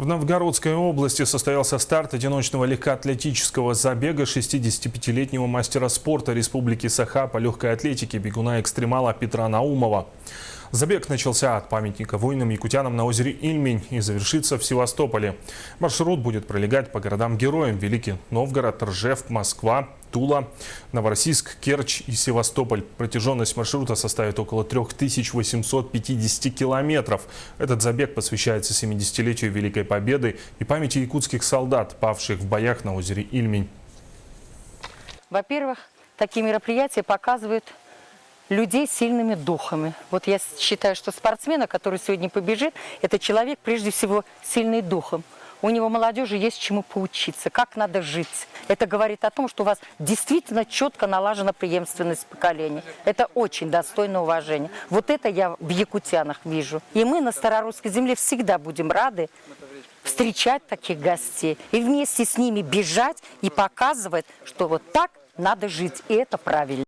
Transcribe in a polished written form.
В Новгородской области состоялся старт одиночного легкоатлетического забега 65-летнего мастера спорта Республики Саха по легкой атлетике бегуна-экстремала Петра Наумова. Забег начался от памятника воинам-якутянам на озере Ильмень и завершится в Севастополе. Маршрут будет пролегать по городам-героям: Великий Новгород, Ржев, Москва, Тула, Новороссийск, Керчь и Севастополь. Протяженность маршрута составит около 3850 километров. Этот забег посвящается 70-летию Великой Победы и памяти якутских солдат, павших в боях на озере Ильмень. Во-первых, такие мероприятия показывают людей с сильными духами. Вот я считаю, что спортсмен, который сегодня побежит, это человек, прежде всего, сильный духом. У него молодежи есть чему поучиться, как надо жить. Это говорит о том, что у вас действительно четко налажена преемственность поколений. Это очень достойно уважения. Вот это я в якутянах вижу. И мы на Старорусской земле всегда будем рады встречать таких гостей и вместе с ними бежать и показывать, что вот так надо жить, и это правильно.